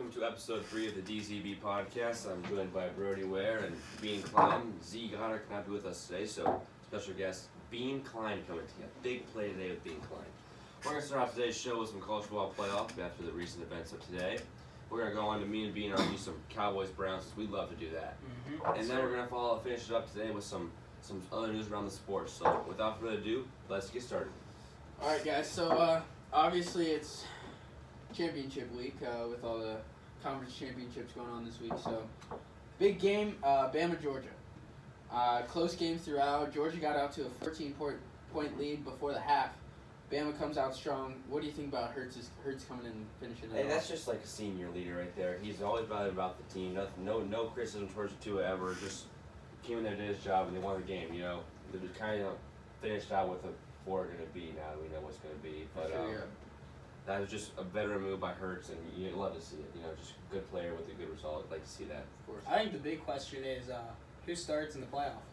welcome to episode 3 of the DZB Podcast. I'm joined by Brody Ware and Bean Klein. Z Goddard cannot be with us today, so special guest Bean Klein coming to you. Big play today with Bean Klein. We're going to start off today's show with some college football playoff after the recent events of today. We're going to go on to me and Bean argue some Cowboys-Browns, since we love to do that. And then we're going to finish it up today with some other news around the sports. So without further ado, let's get started. All right, guys. So obviously it's championship week with all the conference championships going on this week. So big game, Bama Georgia. Close game throughout. Georgia got out to a 14-point lead before the half. Bama comes out strong. What do you think about Hurts coming in and finishing it Hey, off? that's just like a senior leader right there. He's always about the team. No criticism towards Tua ever. Just came in there, did his job, and they won the game. You know, they just kind of finished out with a 4 going to be. Now we know what's going to be. But that was just a veteran move by Hurts, and you love to see it. You know, just a good player with a good result. I'd like to see that. Of course. I think the big question is who starts in the playoff.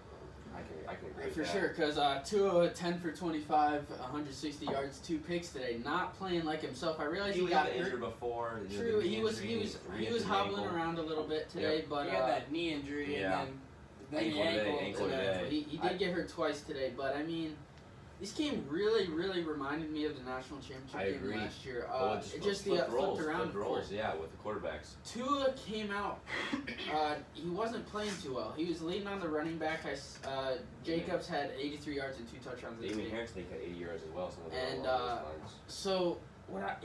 I can agree with For that. sure, because Tua 10 for 25, 160 yards, 2 picks today. Not playing like himself. I realized he got injured hurt before. True, he was hobbling around a little bit today, but He had that knee injury and then the ankle today. He did get hurt twice today, but I mean, this game really reminded me of the national championship game last year. It just flipped around, of course. Yeah, with the quarterbacks. Tua came out. He wasn't playing too well. He was leading on the running back. Jacobs had 83 yards and 2 touchdowns. Damien Harrison had 80 yards as well. So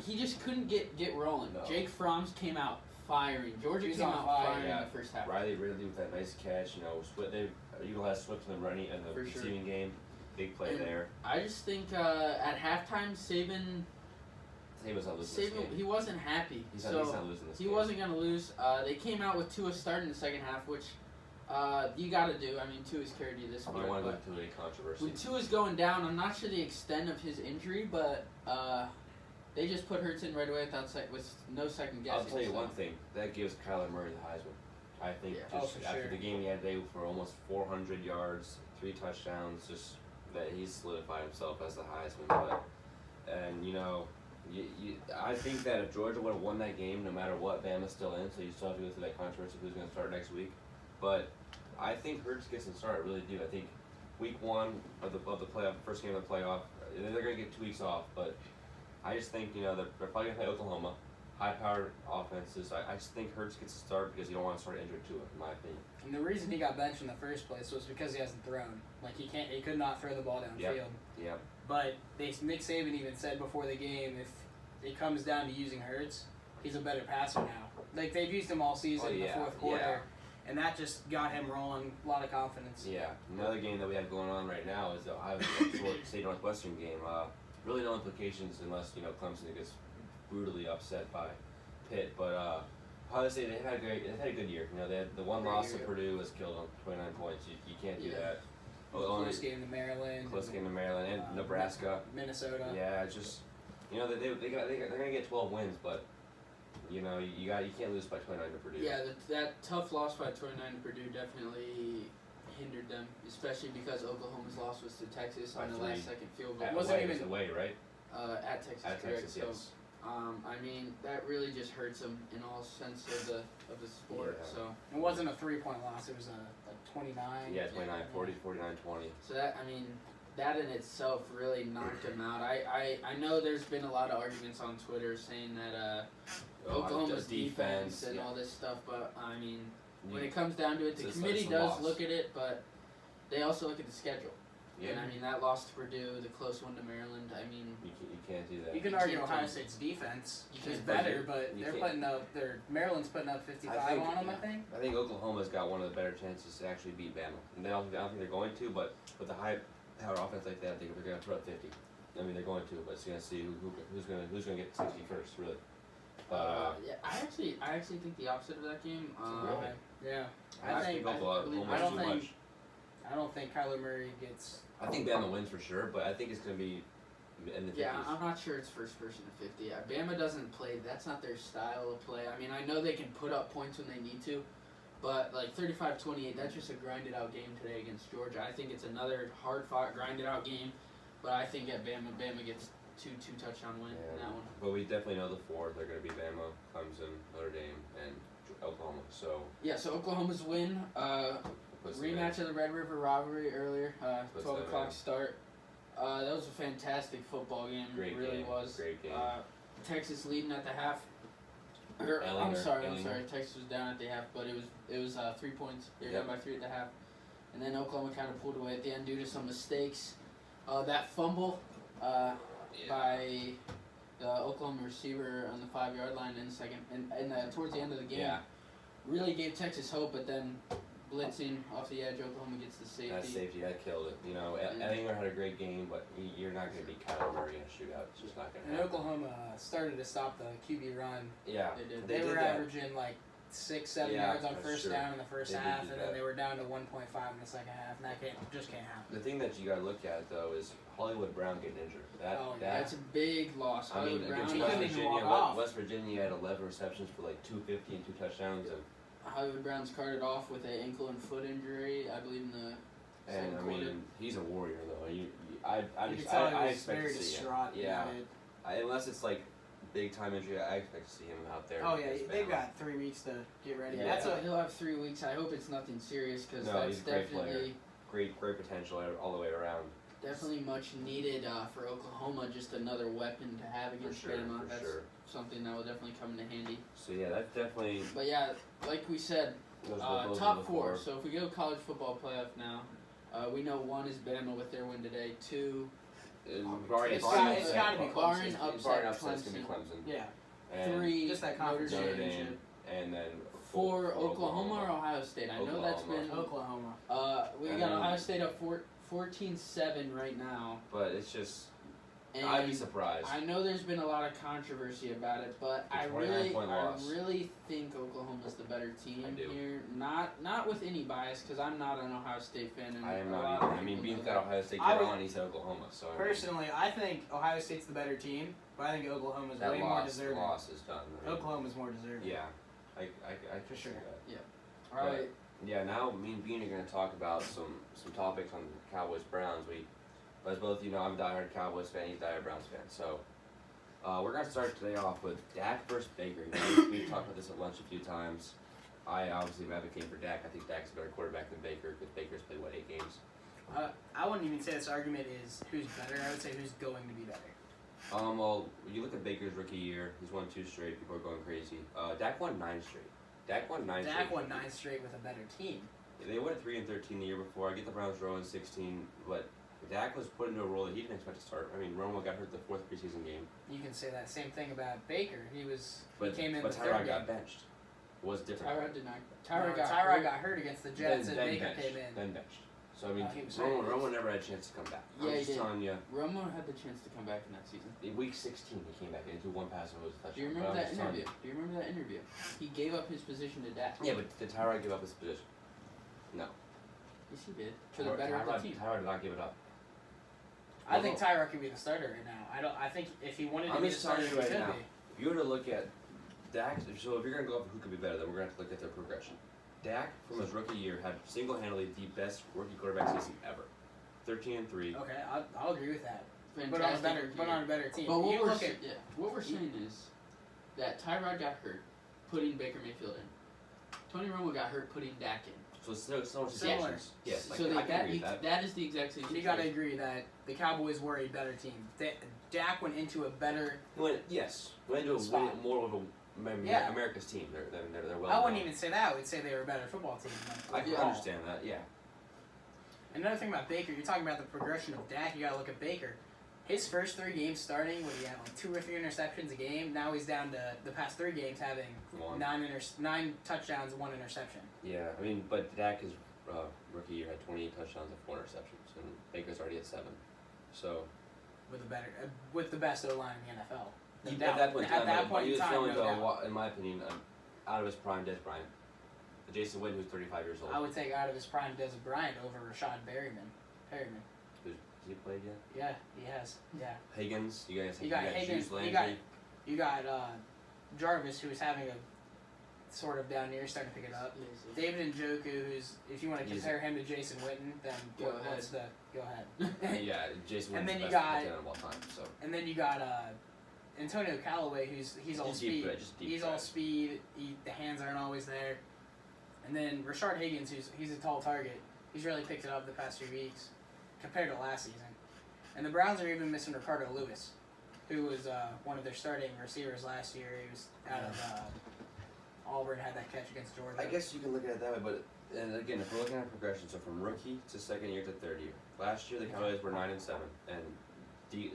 he just couldn't get rolling. No. Jake Fromm's came out firing. Georgia came out firing in the first half. Riley Ridley with that nice catch. You know, Eagle has Swift in the running and the receiving game. Big play there. I just think at halftime, Saban was not losing this game. he wasn't happy. He's not losing this game. He wasn't going to lose. They came out with Tua starting the second half, which you got to do. I mean, Tua's carried you this far. You don't want to go into any controversy. When Tua's going down, I'm not sure the extent of his injury, but they just put Hurts in right away with no second guessing. I'll tell you one thing. That gives Kyler Murray the Heisman. I think after the game he had today for almost 400 yards, 3 touchdowns, just that he's solidified himself as the Heisman. And you know, I think that if Georgia would have won that game, no matter what, Bama's still in, so you still have to go through that controversy of who's going to start next week. But I think Hurts gets to start. I really do. I think week 1 of the playoff, first game of the playoff, they're going to get 2 weeks off. But I just think they're probably going to play Oklahoma, high-powered offenses. I just think Hurts gets to start because you don't want to start injured to it, in my opinion. And the reason he got benched in the first place was because he hasn't thrown. Like he could not throw the ball downfield. Yep. But Nick Saban even said before the game, if it comes down to using Hurts, he's a better passer now. Like they've used him all season in the fourth quarter, and that just got him rolling. A lot of confidence. Yeah. Another game that we have going on right now is the Ohio State Northwestern game. Really no implications unless Clemson gets brutally upset by Pitt, but. Ohio State, they had a good year. You know, they had the one loss to Purdue was killed on 29 points. You can't do that. Close game to Maryland. And Nebraska. Minnesota. Yeah, just they're gonna get 12 wins, but you can't lose by 29 to Purdue. Yeah, that tough loss by 29 to Purdue definitely hindered them, especially because Oklahoma's loss was to Texas on the last second field goal. It wasn't even away, right? At Texas. At correct. Texas, yes. I mean, that really just hurts them in all sense of the sport. Yeah. So it wasn't a 3-point loss; it was a 29. Yeah, 29, 40, 49, 20. So that in itself really knocked them out. I know there's been a lot of arguments on Twitter saying that Oklahoma's defense and all this stuff, but I mean, when it comes down to it, the committee does look at it, but they also look at the schedule. Yeah. And I mean, that loss to Purdue, the close one to Maryland, I mean... You can't do that. You can argue Ohio State's defense is better, but Maryland's putting up 55 on them, I think. I think Oklahoma's got one of the better chances to actually beat Bama. And I don't think they're going to, but with a high-powered offense like that, I think they're going to throw up 50. I mean, they're going to, but it's going to see who's going to get 60 first, really. Yeah, I actually think the opposite of that game. Really? Yeah. I don't think Kyler Murray gets... I think Bama wins for sure, but I think it's going to be in the 50s. Yeah, I'm not sure it's first person to 50. Yeah, Bama doesn't play. That's not their style of play. I mean, I know they can put up points when they need to, but like 35-28, that's just a grinded out game today against Georgia. I think it's another hard-fought, grinded out game, but I think at Bama gets two touchdown win in that one. But we definitely know the four. They're going to be Bama, Clemson, Notre Dame, and Oklahoma. So Oklahoma's win. Rematch of the Red River rivalry earlier. 12 o'clock start. That was a fantastic football game. It really was. Great game. Texas leading at the half. I'm sorry. Texas was down at the half, but it was 3 points. They were down by 3 at the half, and then Oklahoma kind of pulled away at the end due to some mistakes. That fumble by the Oklahoma receiver on the 5-yard line in the second, and towards the end of the game, really gave Texas hope. But then blitzing off the edge, Oklahoma gets the safety. That killed it. You know, Ellinger had a great game, but you're not going to beat Kyler Murray in a shootout. It's just not going to happen. And Oklahoma started to stop the QB run. Yeah, they did. They were averaging like 6-7 yards on first down in the first half, and then they were down to 1.5 in the second half, and that just can't happen. The thing that you got to look at though is Hollywood Brown getting injured. That's a big loss. Hollywood Brown. West Virginia had 11 receptions for like 250 and 2 touchdowns. And Hollywood Brown's carted off with an ankle and foot injury, I believe, in the second quarter. He's a warrior though. I expect to see him. Yeah, unless it's like big time injury, I expect to see him out there. Oh yeah, they've got 3 weeks to get ready. Yeah, he'll have 3 weeks. I hope it's nothing serious because that's definitely great potential all the way around. Definitely much needed for Oklahoma. Just another weapon to have against Bama. That's something that will definitely come into handy. So yeah, that's definitely. But yeah, like we said, top 4. So if we go college football playoff now, we know 1 is Bama with their win today. 2. It's got to be barring upset, Clemson. Yeah. And 3, just that conference Notre Dame, and then 4 Oklahoma or Ohio State. I know that's been Oklahoma. We got Ohio State up 14-7 right now. But it's just. And I'd be surprised. I know there's been a lot of controversy about it, but I really think Oklahoma's the better team here. Not with any bias, because I'm not an Ohio State fan. And I am not either. I mean, being that Ohio State kid on, he said Oklahoma. So personally, I think Ohio State's the better team, but I think Oklahoma's way more deserving. That loss is done. Oklahoma's more deserving. Yeah, I for sure. Yeah. All right. Yeah. Now, me and Bean are going to talk about some topics on the Cowboys-Browns. As both you know, I'm a diehard Cowboys fan, he's a diehard Browns fan. So, we're going to start today off with Dak versus Baker. We've talked about this at lunch a few times. I obviously am advocating for Dak. I think Dak's a better quarterback than Baker, because Baker's played, 8 games? I wouldn't even say this argument is who's better. I would say who's going to be better. Well, you look at Baker's rookie year, he's won 2 straight. People are going crazy. Dak won 9 straight. Dak won 9 straight with a better team. They went 3-13 the year before. I get the Browns rolling 16, but Dak was put into a role that he didn't expect to start. I mean, Romo got hurt the 4th preseason game. You can say that same thing about Baker. He came in. But Tyrod got benched. Was different. Tyrod did not. Tyrod got hurt against the Jets, and Baker came in. Then benched. So I mean, Romo never had a chance to come back. Yeah, I'm just telling you. Romo had the chance to come back in that season. In week 16, he came back and threw 1 pass and was a touchdown. Do you remember that interview? He gave up his position to Dak. Yeah, but did Tyrod give up his position? No. Yes, he did. For the better of the team. Tyrod did not give it up. I think Tyrod could be the starter right now. I think if he wanted to be the starter, he could be. If you were to look at Dak, so if you're going to go up who could be better, then we're going to have to look at their progression. Dak, from his rookie year, had single-handedly the best rookie quarterback season ever. 13-3. Okay, I'll agree with that. But on a better team. But what we're saying is that Tyrod got hurt, putting Baker Mayfield in. Tony Romo got hurt, putting Dak in. So it's so similar. Yes, so that is the exact same. You got to agree that the Cowboys were a better team. Dak went into a better. Went into a more of a America's team. They're well. I wouldn't even say that. I would say they were a better football team. I can understand that. Yeah. Another thing about Baker, you're talking about the progression of Dak. You got to look at Baker. His first 3 games starting, when he had like 2 or 3 interceptions a game. Now he's down to the past 3 games having 9 touchdowns, 1 interception. Yeah, I mean, but Dak his rookie year had 28 touchdowns and 4 interceptions, and Baker's already at 7. So with the best O-line in the NFL. At that point in time, in my opinion, out of his prime, Des Bryant. Jason Witten, who's 35 years old. I would take out of his prime Des Bryant over Rashad Perryman. Has he played yet? Yeah, he has. Yeah. Higgins, you got Higgins. You got Jarvis, who's having a sort of down here, starting to pick it up. David Njoku, who's, if you want to compare him to Jason Witten, then go ahead. Yeah, Jason Witten's and then the you best got, of all time. So. And then you got Antonio Callaway, he's all speed. He's all speed. The hands aren't always there. And then Rashard Higgins, he's a tall target. He's really picked it up the past few weeks compared to last season. And the Browns are even missing Ricardo Lewis, who was one of their starting receivers last year. He was out of Auburn, had that catch against Georgia. I guess you can look at it that way, but and again, if we're looking at progression, so from rookie to second year to third year. Last year the Cowboys were 9-7, and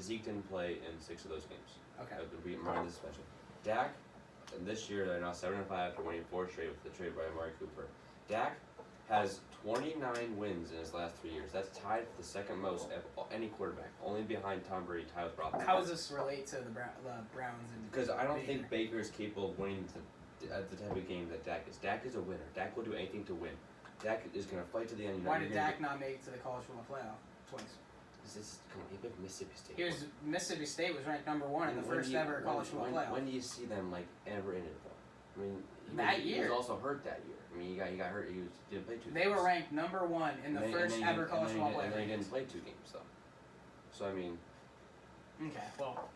Zeke didn't play in 6 of those games. Okay. Remember the suspension. Dak, and this year they're now 7-5 after winning 4 straight with the trade by Amari Cooper. Dak has 29 wins in his last 3 years. That's tied for the second most of any quarterback, only behind Tom Brady, tied with Roethlisberger. How does this relate to the Browns? Because I don't think Baker is capable of winning the type of game that Dak is. Dak is a winner. Dak will do anything to win. Dak is going to fight to the end. Why did Dak not make it to the college football playoff twice? He picked Mississippi State. Mississippi State was ranked number 1 in the first ever college football playoff. When do you see them ever in it though? I mean, he was also hurt that year. I mean, he got hurt. He didn't play 2 games. They were ranked number 1 in the first ever college football playoff. And then he didn't play 2 games though. So I mean. Okay, well.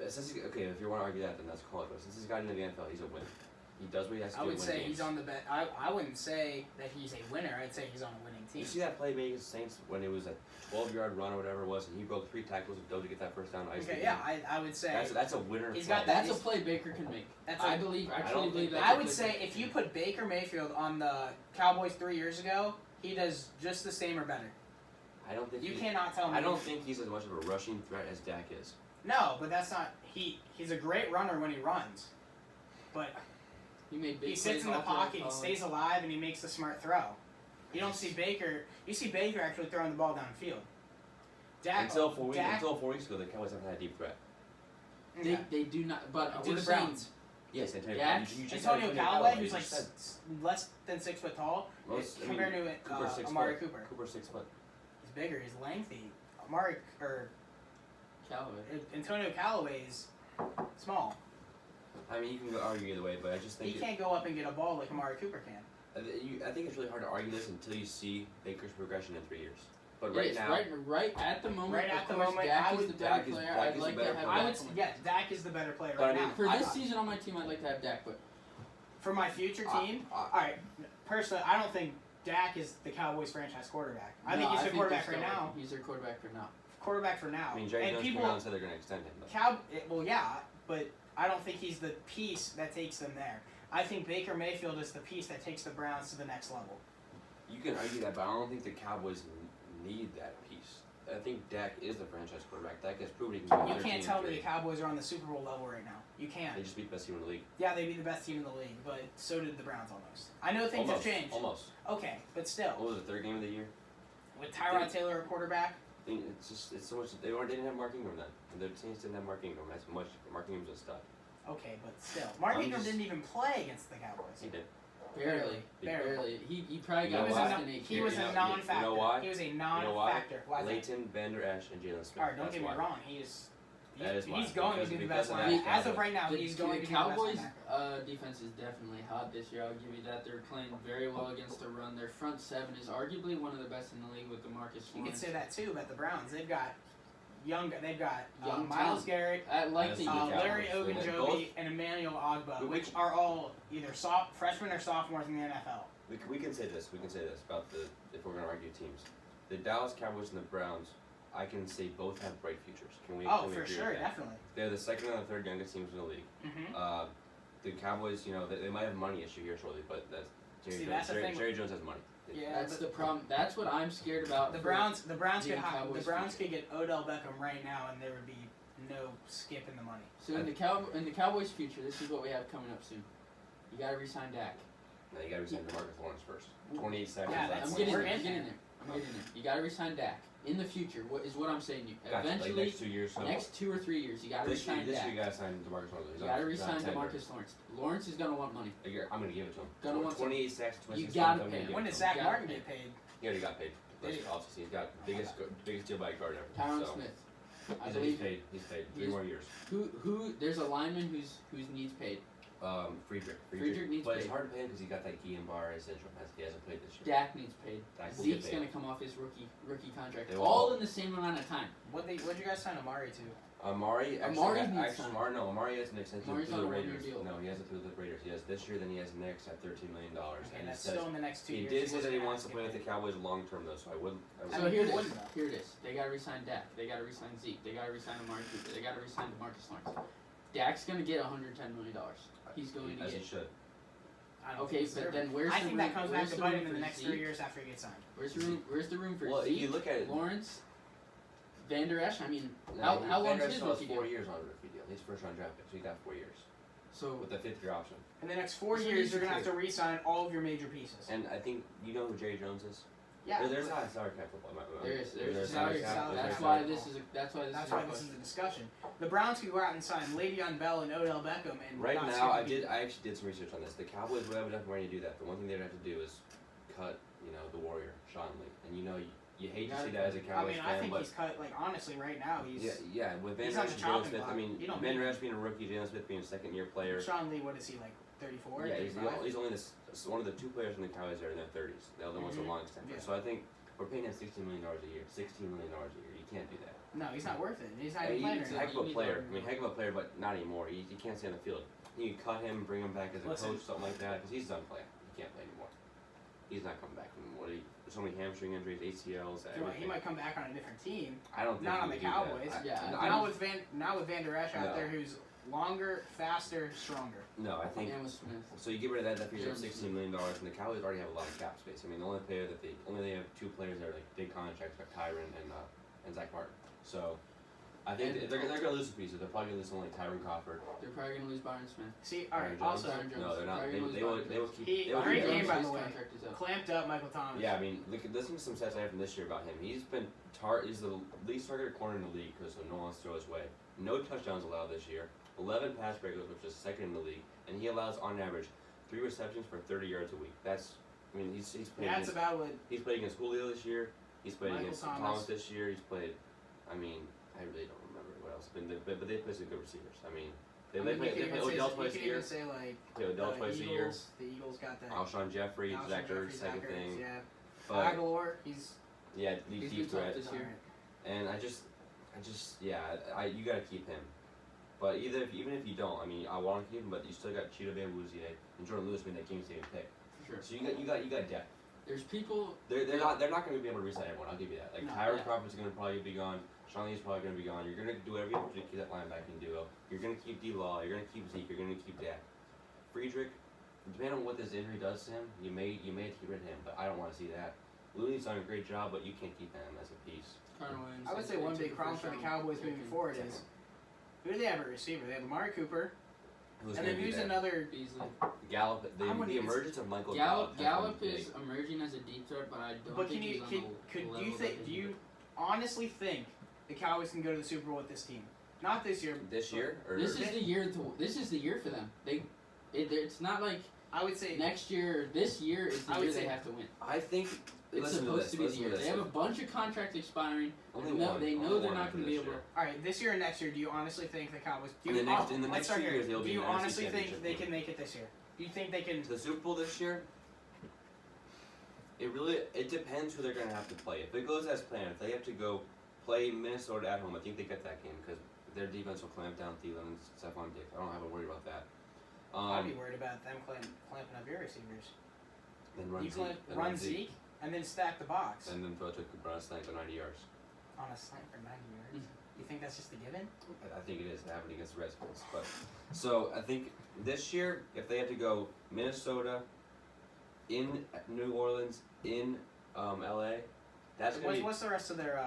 If you want to argue that, then that's college. But since he's got into the NFL, he's a winner. He does what he has to do. I would say he's on the bet. I wouldn't say that he's a winner. I'd say he's on a winning team. You see that play against the Saints when it was a 12-yard run or whatever it was, and he broke 3 tackles and dove to get that first down. Okay, yeah, I would say that's a winner. He's got that's a play Baker can make. I believe that. I would say if you put Baker Mayfield on the Cowboys 3 years ago, he does just the same or better. I don't think you cannot tell me. I don't think he's as much of a rushing threat as Dak is. No, but that's not he's a great runner when he runs, but. He sits in the pocket, he stays alive, and he makes the smart throw. You don't see Baker. You see Baker actually throwing the ball downfield. Until 4 weeks ago, the Cowboys haven't had a deep threat. They do not. But do the Browns. Yes, Antonio Callaway, who's like less than 6 foot tall, compared to Amari Cooper. Cooper's 6 foot. He's bigger. He's lengthy. Callaway. Antonio Callaway is small. I mean, you can argue either way, but I just think he can't go up and get a ball like Amari Cooper can. I think it's really hard to argue this until you see Baker's progression in 3 years. But right now, right at the moment, Dak is the better player. I'd like to have. Dak is the better player right now. For this season on my team, I'd like to have Dak. But for my future team, all right. Personally, I don't think Dak is the Cowboys franchise quarterback. I think he's the quarterback right now. He's their quarterback for now. Quarterback for now. I mean, Jerry Jones said they're going to extend him. Well, yeah, but I don't think he's the piece that takes them there. I think Baker Mayfield is the piece that takes the Browns to the next level. You can argue that, but I don't think the Cowboys need that piece. I think Dak is the franchise quarterback. Dak has proven he can be. You can't tell me the Cowboys are on the Super Bowl level right now. You can't. They just beat the best team in the league. Yeah, they beat the best team in the league, but so did the Browns almost. I know things have changed. Almost. Okay, but still. What was the 3rd game of the year? With Tyrod Taylor a quarterback? It's so much. They didn't have Mark Ingram then. The Saints didn't have Mark Ingram as much. Mark Ingram's a stud. Okay, but still, Mark Ingram didn't even play against the Cowboys. He did. Barely. He probably got lost in 8 He was a non-factor. You know why? He was a non-factor. Why? Leighton, Vander Esch, and Jalen Smith. All right, don't get me wrong. He's going to be the best linebacker. linebacker. As of right now, he's going to be the best linebacker. The Cowboys' defense is definitely hot this year. I'll give you that. They're playing very well against the run. Their front 7 is arguably one of the best in the league with DeMarcus Lawrence. You could say that too about the Browns. They've got young Myles talent. Garrett, Larry Ogunjobi, and Emmanuel Ogbah, which are all either freshmen or sophomores in the NFL. We can say this about if we're going to argue teams. The Dallas Cowboys and the Browns, I can say both have bright futures. Can we for sure, definitely. They're the 2nd and the 3rd youngest teams in the league. Mm-hmm. The Cowboys, they might have a money issue here shortly, but Jerry Jones has money. Yeah, that's the problem. That's what I'm scared about. The Browns could get Odell Beckham right now, and there would be no skip in the money. So in the Cowboys' future, this is what we have coming up soon. You got to re-sign Dak. No, you got to re-sign DeMarcus Lawrence first. 28 seconds. Yeah, I'm getting there. You got to re-sign Dak. In the future, what I'm saying to you. Eventually, next 2 years. Next 2 or 3 years, you got to re-sign Dak. This year, you got to sign DeMarcus Lawrence. You got to re-sign DeMarcus Lawrence. Lawrence is going to want money. I'm going to give it to him. Gonna want 28 sacks, 26. You got to pay him. When did Zach Martin get paid? He already got paid. He's got biggest deal by guard ever. Tyron Smith. He's paid. 3 more years. Who? There's a lineman whose needs paid. Friedrich needs but paid. it's hard to pay him because he got that Guillain-Barré syndrome. He hasn't played this year. Dak needs paid. Zeke's going to come off his rookie contract. All in the same amount of time. What'd you guys sign Amari to? Amari has an extension Amari's through the on a Raiders. deal. No, he has it through the Raiders. He has this year, then he has next at $13 million. Okay, and that's still in the next 2 years. He did say that he wants to play with the Cowboys long term though, so I wouldn't. So here it is. They got to re-sign Dak. They got to re-sign Zeke. They got to re-sign Amari Cooper. They got to re-sign DeMarcus Lawrence. Dak's going to get $110 million. He's going to As he should. Okay, but then where's the room? I think that comes back to bite him in the next Zeke? 3 years after he gets signed. Where's the room for Well, Zeke, if you look at it, Lawrence, Van Der Esch? I mean, how long is is his his rookie 4 deal? years on a rookie deal. He's first round draft pick, so he got 4 years. So with a 5th-year option. In the next 4 years, you're gonna have to re-sign all of your major pieces. And I think you know who Jerry Jones is. Yeah. There's high salary cap football. There's a salary cap. That's why this is a discussion. The Browns could go out and sign Le'Veon Bell and Odell Beckham and right now I actually did some research on this. The Cowboys would have enough money to do that. The one thing they'd have to do is cut, the Warrior, Sean Lee. And you hate to see that as a Cowboys fan. I think he's cut, honestly, right now, he's... Yeah, with Van Der Esch and Jalen Smith, Van Der Esch being a rookie, Jalen Smith being a second-year player. Sean Lee, what is he, 34? Yeah, he's only one of the 2 players in the Cowboys that are in their 30s. The other one's a long extent. Yeah. So I think we're paying him $16 million a year. $16 million a year. You can't do that. No, he's not worth it. He's not even playing. He's a heck of a player. Heck of a player, but not anymore. He can't stay on the field. You can cut him, bring him back as a coach, something like that, because he's done playing. He can't play anymore. He's not coming back anymore. There's so many hamstring injuries, ACLs, everything. He might come back on a different team. I don't think not on the Cowboys. Now with Van Der Esch out there, who's longer, faster, stronger. No, I think. So you get rid of that frees up $16 million, and the Cowboys already have a lot of cap space. I mean, the only player that they have 2 players that are big contracts, like Tyron and Zach Martin. So I think they're going to lose a piece. They're probably going to lose someone like Tyron Crawford. They're probably going to lose Byron Smith. See, all right. Also, no, they're not. They will keep. Great game, by the way. Clamped up Michael Thomas. Yeah, I mean, listen to some stats I have from this year about him. He's the least targeted corner in the league because no one wants to throw his way. No touchdowns allowed this year. 11 pass breakups, which is second in the league, and he allows on average 3 receptions for 30 yards a week. He's played. That's about what. He's played against Julio this year. He's played Michael against Thomas this year. He's played. I really don't remember what else. But they play some good receivers. They play Odell twice a year. You could even say Odell twice a year. The Eagles got that. Alshon Jeffrey, Zach Ertz, second thing. Yeah. But Aguilar, he's deep threat. This year. And you gotta keep him. But even if you don't, I want to keep him, but you still got Cheeto Van Woozier and Jordan Lewis made that game-saving pick. For sure. So you got depth. There's people. They're not going to be able to resign everyone. I'll give you that. Tyron Crawford's going to probably be gone. Sean Lee's probably going to be gone. You're going to do whatever you have to keep that linebacking duo. You're going to keep D-Law. You're going to keep Zeke. You're going to keep Dak. Friedrich, depending on what this injury does to him, you may get rid of him, but I don't want to see that. Looney's done a great job, but you can't keep him as a piece. I would say one big problem for the Cowboys moving forward is. Who do they have at receiver? They have Amari Cooper. And then who's another Beasley? Gallup. The emergence of Michael Gallup is emerging as a deep threat, but I don't think he's on the level. Do you honestly think the Cowboys can go to the Super Bowl with this team? Not this year. This year? This is the year for them. It's not like I would say next year. This year is the year they have to win. I think it's supposed to be the year. They have a bunch of contracts expiring. They know they're not going to be able to. All right, this year and next year, do you honestly think the Cowboys? In the next 2 years, they'll be. Do you honestly think they can make it this year? Do you think they can? The Super Bowl this year? It depends who they're going to have to play. If it goes as planned, if they have to go play Minnesota at home, I think they get that game because their defense will clamp down Thielen and Stephon Diggs. I don't have to worry about that. I'd be worried about them clamping up your receivers. Then run Zeke. And then stack the box. And then throw to a slant for 90 yards. On a slant for 90 yards? You think that's just a given? I think it is. It happened against the Redskins. But so I think this year, if they have to go Minnesota, in New Orleans, in LA, that's going to be... What's the rest of their...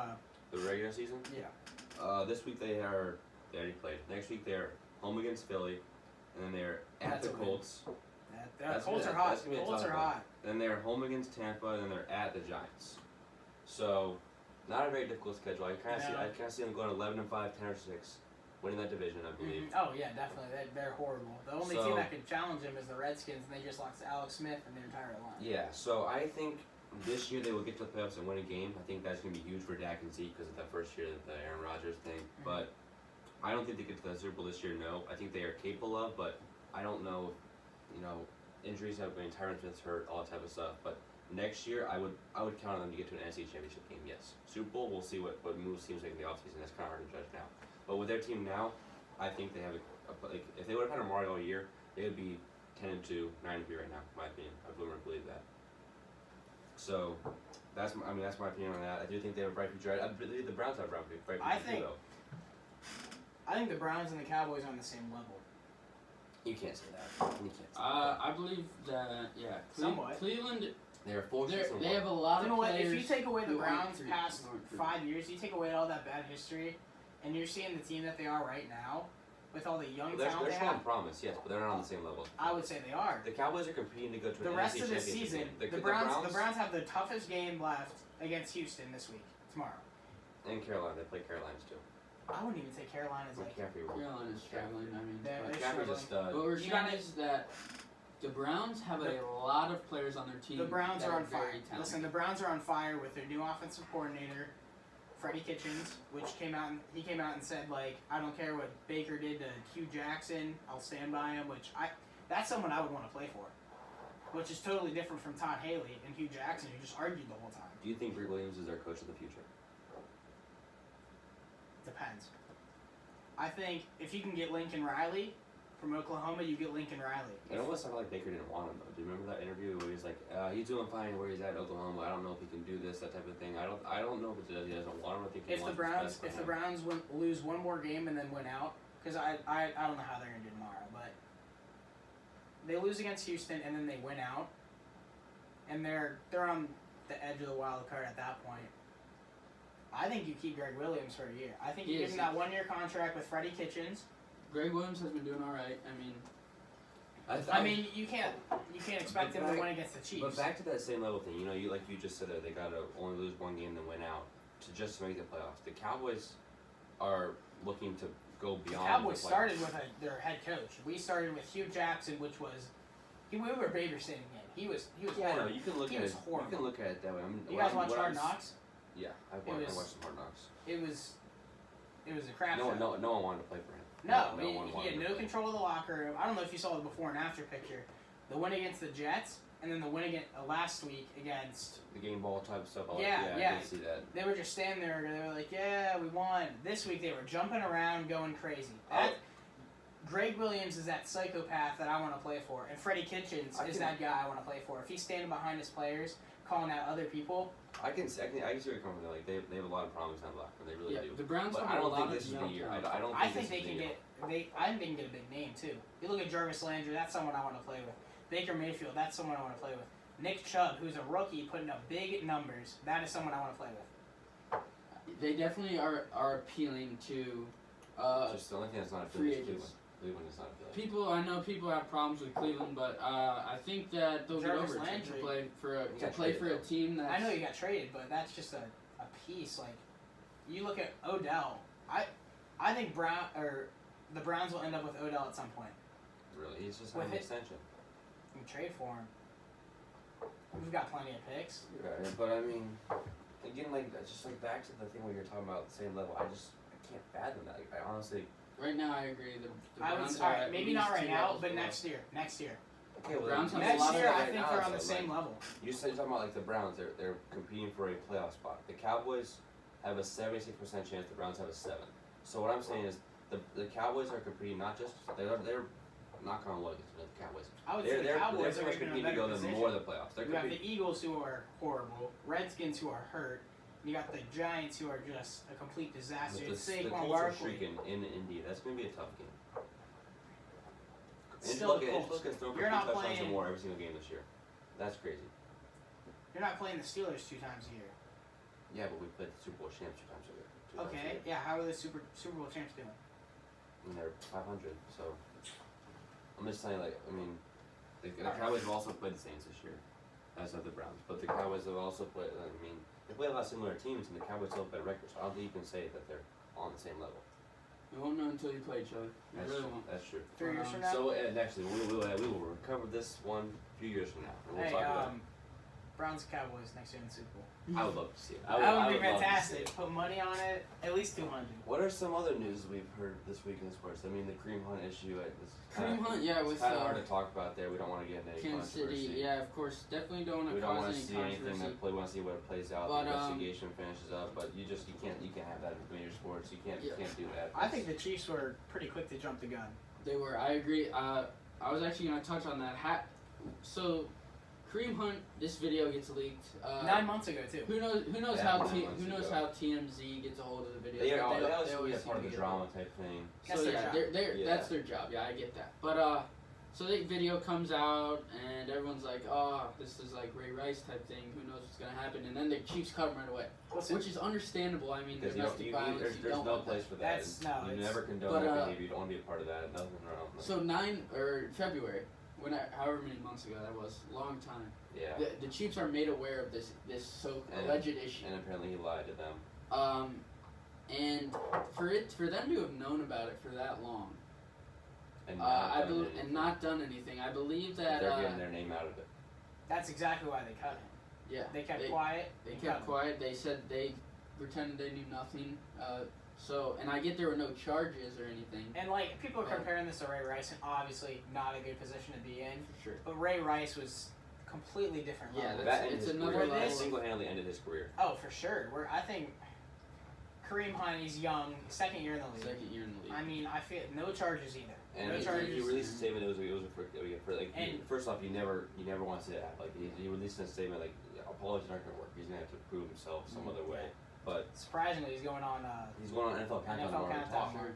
The regular season? Yeah. This week they already played. Next week they're home against Philly, and then they're at the Colts. Colts are hot. Colts are hot. Then they're home against Tampa, and then they're at the Giants. So, not a very difficult schedule. I kind of see them going 11-5, 10-6, winning that division, I believe. Mm-hmm. Oh yeah, definitely. They're horrible. The only team that could challenge them is the Redskins, and they just lost to Alex Smith and their entire line. Yeah. So I think this year they will get to the playoffs and win a game. I think that's going to be huge for Dak and Zeke because of that first year, the Aaron Rodgers thing. Mm-hmm. But I don't think they get to the Super Bowl this year. No, I think they are capable of, but I don't know, injuries have been Tyron Smith's hurt, all that type of stuff. But next year, I would count on them to get to an NFC Championship game. Yes, Super Bowl. We'll see what moves teams make in the offseason. That's kind of hard to judge now. But with their team now, I think they have if they would have had a Mario all year, they would be 10-2, 9-3 right now. In my opinion, I would believe that. So that's my opinion on that. I do think they have a bright future. I believe the Browns have a bright future too, though. I think the Browns and the Cowboys are on the same level. You can't say that. You can't say that. I believe that, somewhat. Cleveland, they have a lot of players. If you take away the Browns past 5 years, you take away all that bad history, and you're seeing the team that they are right now, with all the young talent they're showing promise, yes, but they're not on the same level. I would say they are. The Cowboys are competing to go to the an rest NFC of the Championship season. game. The Browns have the toughest game left against Houston this week, tomorrow. And Carolina, they play Carolinas too. I wouldn't even say Carolina's Carolina's struggling. I mean, McCaffrey's a stud. What we're saying is that the Browns have a lot of players on their team. The Browns are on fire. Talented. Listen, the Browns are on fire with their new offensive coordinator, Freddie Kitchens, which came out and said, like, I don't care what Baker did to Hugh Jackson, I'll stand by him, that's someone I would want to play for. Which is totally different from Todd Haley and Hugh Jackson, who just argued the whole time. Do you think Greg Williams is their coach of the future? Depends. I think if you can get Lincoln Riley from Oklahoma, you get Lincoln Riley. It almost sounded like Baker didn't want him, though. Do you remember that interview where he's like, he's doing fine where he's at in Oklahoma. I don't know if he can do this, that type of thing. I don't know if he doesn't want him. I think he wants if the Browns lose one more game and then win out, because I don't know how they're gonna do tomorrow, but they lose against Houston and then they win out, and they're on the edge of the wild card at that point. I think you keep Greg Williams for a year. I think you give him that 1-year contract with Freddie Kitchens. Greg Williams has been doing all right. I mean, you can't expect him to win against the Chiefs. But back to that same level thing, like you just said, that they gotta only lose one game then win out to just make the playoffs. The Cowboys are looking to go beyond. The Cowboys started with their head coach. We started with Hugh Jackson, which was we were babysitting him. He was. Yeah, no, you can look at it. Horrible. You can look at it that way. You guys watch Hard Knocks? Yeah, I watched some Hard Knocks. It was a crap show. No one wanted to play for him. No, he had no control of the locker room. I don't know if you saw the before and after picture. The win against the Jets, and then the win against last week against the game ball type stuff. Yeah. I did see that. They were just standing there. They were like, "Yeah, we won." This week they were jumping around, going crazy. Greg Williams is that psychopath that I want to play for, and Freddie Kitchens is that guy I want to play for. If he's standing behind his players, calling out other people. I can see where you're coming from. Like they have a lot of problems on locker. They really do. The Browns. But I don't think this is the year. I think they can get. I think they can get a big name too. You look at Jarvis Landry. That's someone I want to play with. Baker Mayfield. That's someone I want to play with. Nick Chubb, who's a rookie, putting up big numbers. That is someone I want to play with. They definitely are appealing to. Just the only thing that's not appealing is Cleveland is not appealing. I know people have problems with Cleveland, but I think that they'll get over it to play for a team that. I know you got traded, but that's just a piece. Like, you look at Odell. I think the Browns will end up with Odell at some point. Really, he's just having an extension. You can trade for him. We've got plenty of picks. Right, but I mean, again, just back to the thing where you're talking about the same level. I can't fathom that. I honestly. Right now, I agree. The Browns maybe not right now, but next year. Okay, well, Browns next year, I think they're on the same level. You're talking about the Browns. They're competing for a playoff spot. The Cowboys have a 76% chance. The Browns have a 7. So what I'm saying is the Cowboys are competing not just they're knock on wood against the Cowboys. I would say the Cowboys are competing to go to more of the playoffs. You have the Eagles who are horrible, Redskins who are hurt. You got the Giants who are just a complete disaster. The Colts are shrieking in Indy. That's going to be a tough game. Still the Colts can throw for 2 touchdowns or more every single game this year. That's crazy. You're not playing the Steelers 2 times a year. Yeah, but we played the Super Bowl champs 2 times a year. Okay, yeah. How are the Super Bowl champs doing? And they're 500. So I'm just saying, the Cowboys have also played the Saints this year, as have the Browns. But the Cowboys have also played. They play a lot of similar teams, and the Cowboys still have better records. So I don't think you can say that they're on the same level. You won't know until you play each other. That's true. 3 years from now. So next, we will recover this one a few years from now, and we'll talk about it. Browns and Cowboys next year in the Super Bowl. I would love to see it. That would be fantastic. Put money on it, at least 200. What are some other news we've heard this week in sports? I mean, the Kareem Hunt issue. It's Kareem Hunt, it's kind of hard to talk about there. We don't want to get into any Kansas controversy. City, yeah, of course, definitely don't want to cause any see controversy. anything that we want to see what it plays out. But, the investigation finishes up, but you can't have that in major sports. You can't do that. I think the Chiefs were pretty quick to jump the gun. They were. I agree. I was actually going to touch on that. So, Kareem Hunt, this video gets leaked 9 months ago too. Who knows how TMZ gets a hold of the video? They always be a part of the drama type thing. So that's their job. Yeah, I get that. But so the video comes out and everyone's like, oh, this is like Ray Rice type thing. Who knows what's gonna happen? And then the Chiefs cut him right away, which is understandable. I mean, domestic violence. There's no place for that. You never condone that behavior. You don't want to be a part of that. Nothing wrong. So February. However many months ago that was, long time. Yeah. The Chiefs are made aware of this alleged issue. And apparently he lied to them. And for them to have known about it for that long, and not done anything, I believe that they're getting their name out of it. That's exactly why they cut him. Yeah. They kept quiet. They kept quiet. They said they pretended they knew nothing. And I get there were no charges or anything. And like people are comparing this to Ray Rice, and obviously not a good position to be in. For sure. But Ray Rice was completely different level. Yeah, it's another level. Single-handedly ended his career. Oh, for sure. I think Kareem Hunt, he's young, second year in the league. I mean, I feel no charges either. And no charges. He released a statement. It was first off, you never want to see that. Like he released a statement like apologies aren't going to work. He's going to have to prove himself some other way. But surprisingly, he's going on NFL Countdown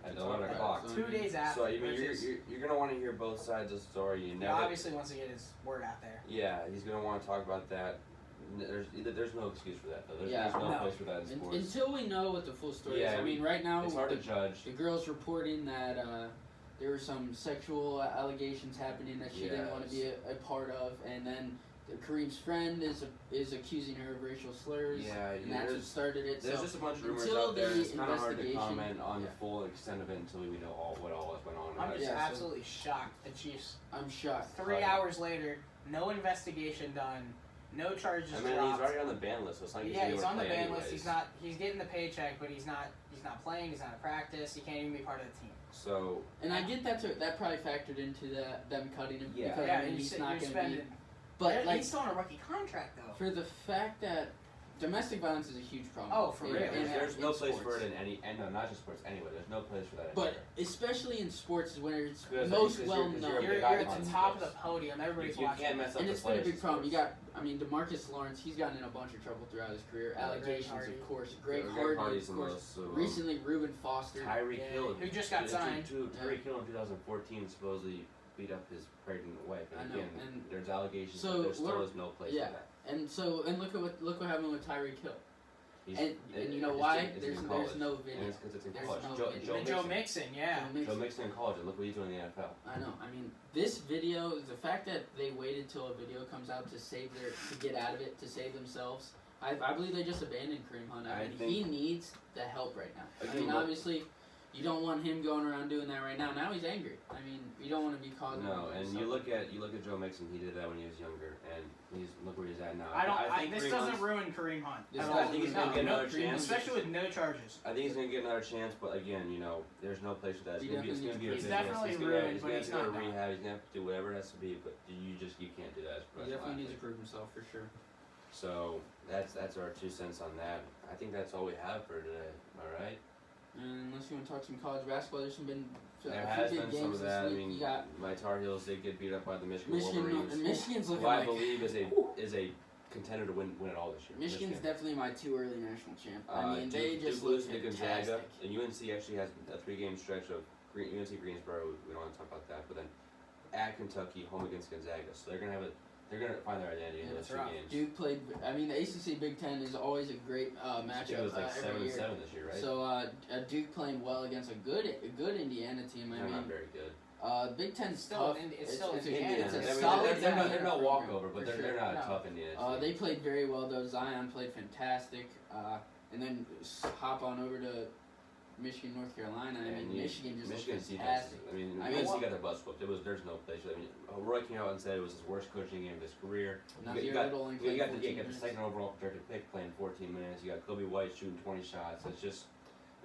at 11 o'clock. 2 days after. So I mean, you're gonna want to hear both sides of the story. He obviously wants to get his word out there. Yeah, he's gonna want to talk about that. There's no excuse for that though. There's no place for that in sports. Until we know what the full story is. I mean, right now it's hard to judge. The girl's reporting that there were some sexual allegations happening that she didn't want to be a part of, and then Kareem's friend is accusing her of racial slurs. And that's what started it. There's just a bunch of rumors out there. It's kind of hard to comment on the full extent of it until we know what all went on. I'm just absolutely shocked. The Chiefs. I'm shocked. 3 hours later, no investigation done, no charges dropped. He's already on the ban list, so it's not he's on the ban list. He's getting the paycheck, but he's not playing. He's not at practice. He can't even be part of the team. So. And I get that probably factored into them cutting him. Yeah. Because I mean, he's not going to be. But he's still on a rookie contract though. For the fact that domestic violence is a huge problem. Oh, for real. There's no place for it in not just sports anyway. There's no place for that. But especially in sports where it's most well known. You're at the top of the podium. Everybody's watching. You can't mess up and it's been a big problem. DeMarcus Lawrence, he's gotten in a bunch of trouble throughout his career. Allegations, of course. Greg Hardy, of course. Recently, Reuben Foster. Tyreek Hill, who just got signed. Tyreek Hill in 2014 supposedly beat up his pregnant wife. And again, there's allegations, so but there still is no place for that. And look what happened with Tyreek Hill. And you know why? There's no video. It's because it's in college. Joe Mixon, Joe Mixon in college, and look what he's doing in the NFL. I know. I mean, this video, the fact that they waited till a video comes out to get out of it, to save themselves. I believe they just abandoned Kareem Hunt. I mean, he needs the help right now. I mean, obviously, you don't want him going around doing that right now. Now he's angry. I mean, you don't want to be causing. No, and you look at Joe Mixon. He did that when he was younger, and look where he's at now. I think this doesn't ruin Kareem Hunt. I think he's gonna get another chance, especially with no charges. I think he's gonna get another chance, but again, there's no place for that. It's gonna be a business. He's definitely ruined, but he's not gonna rehab. He's gonna have to do whatever it has to be, but you can't do that. He definitely needs to prove himself for sure. So that's our 2 cents on that. I think that's all we have for today. All right. And unless you want to talk some college basketball, there has been some of that. I mean, my Tar Heels did get beat up by the Michigan Wolverines. And Michigan's looking who I believe is a contender to win it all this year. Michigan's definitely my 2 early national champ. I mean, they just look fantastic. Gonzaga, and UNC actually has a 3-game stretch of UNC Greensboro. We don't want to talk about that, but then at Kentucky, home against Gonzaga. So they're gonna find their identity in those 2 games. Duke played. I mean, the ACC Big Ten is always a great matchup. It was like every 7-7 this year, right? So Duke playing well against a good Indiana team. They're not very good. Big Ten's still tough. It's still Indiana. It's a solid. They're no walkover, but they're not a tough Indiana. They played very well though. Zion played fantastic. And then hop on over to Michigan, North Carolina. I mean, Michigan just Michigan's looked defense. fantastic. I mean, UNC got their butts whooped. There's no place. I mean, Roy came out and said it was his worst coaching game of his career. You got the second overall projected pick playing 14 minutes. You got Kobe White shooting 20 shots. It's just,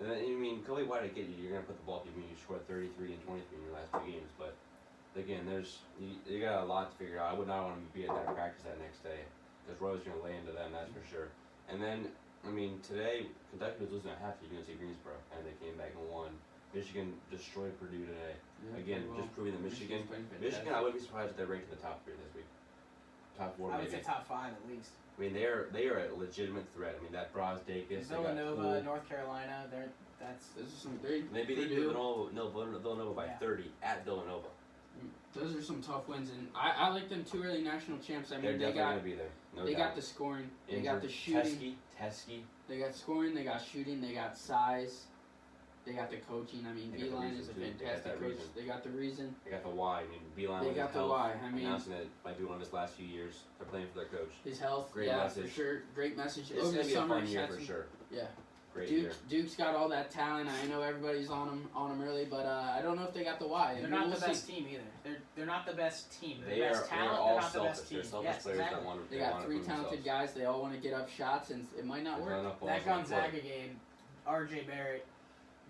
I mean, Kobe White, I get you. You're gonna put the ball up. You scored 33 and 23 in your last 2 games, but again, you got a lot to figure out. I would not want to be at that practice that next day because Roy's gonna lay into them. That's for sure. And then, I mean, today Kentucky was losing at half to UNC Greensboro, and they came back and won. Michigan destroyed Purdue today. Again, just proving that Michigan, I wouldn't be surprised if they're ranked in the top 3 this week. Top 4 I would maybe. say top 5 at least. I mean, they are a legitimate threat. I mean, that Brazdeikis. Villanova, North Carolina, they beat Villanova by 30 at Villanova. Those are some tough wins, and I like them 2 early national champs. I mean, they're definitely going to be there. No they doubt. got the scoring, they got the shooting. Teskey. They got scoring, they got shooting, they got size, they got the coaching. I mean, Beeline is a fantastic coach. They got the reason. They got the why. I mean, Beeline. They got the why. I mean, announcing that might be one of his last few years. They're playing for their coach. His health. Great message. For sure. Great message. It's gonna be a fun year for sure. Yeah. Great year. Duke's got all that talent. I know everybody's on them early, but I don't know if they got the why. They're not the best team either. They're not the best team. They're the best talent. They're all selfish. They're selfish players that want to. They got 3 talented guys. They all want to get up shots, and it might not work. That Gonzaga game, R.J. Barrett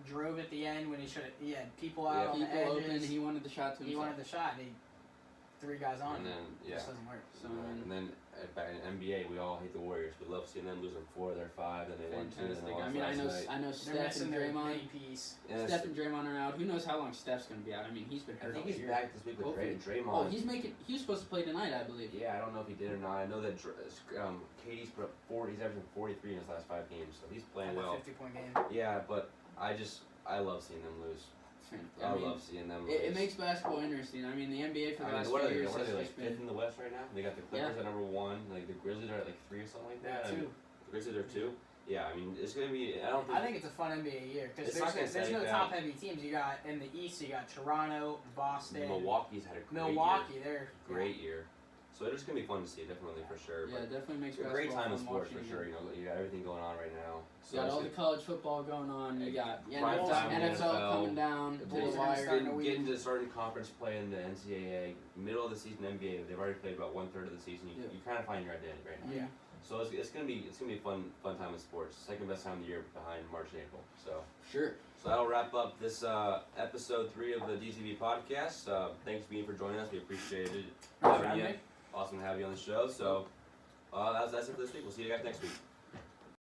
drove at the end when he had people out on the edges. Open, he wanted the shot to himself. He wanted the shot. 3 guys on. And then it just doesn't work. So, and then back in NBA, we all hate the Warriors. We love seeing them losing 4 of their 5, and they won 2. And they lost I know Steph and Draymond. Steph and Draymond are out. Who knows how long Steph's going to be out? I mean, he's been hurt. I think he's back this week with Draymond. Oh, he was supposed to play tonight, I believe. Yeah, I don't know if he did or not. I know that KD's put up 40. He's averaging 43 in his last 5 games, so he's playing well. 50-point game. Yeah, but I love seeing them lose. I love seeing them lose. It makes basketball interesting. I mean, the NBA for the last few years what are they, like 5th in the West right now? They got the Clippers at number 1. Like the Grizzlies are at like 3 or something like that. 2. The Grizzlies are 2. Yeah, I mean, it's gonna be. I think it's a fun NBA year because there's no top heavy teams. You got in the East, you got Toronto, Boston. Milwaukee's had a great year. So it's gonna be fun to see, definitely for sure. Yeah, it definitely makes basketball a great time in fun sports for sure. You know, you got everything going on right now. So you got all the college football going on. You got NFL coming down to the wire. Getting to certain conference play in the NCAA, middle of the season NBA. They've already played about 1/3 of the season. You kind of find your identity right now. Yeah. So it's gonna be a fun time in sports. Second best time of the year behind March and April. So sure. So that'll wrap up this episode 3 of the DZB Podcast. Thanks Bean for joining us. We appreciate it. Awesome to have you on the show. So that's it for this week. We'll see you guys next week.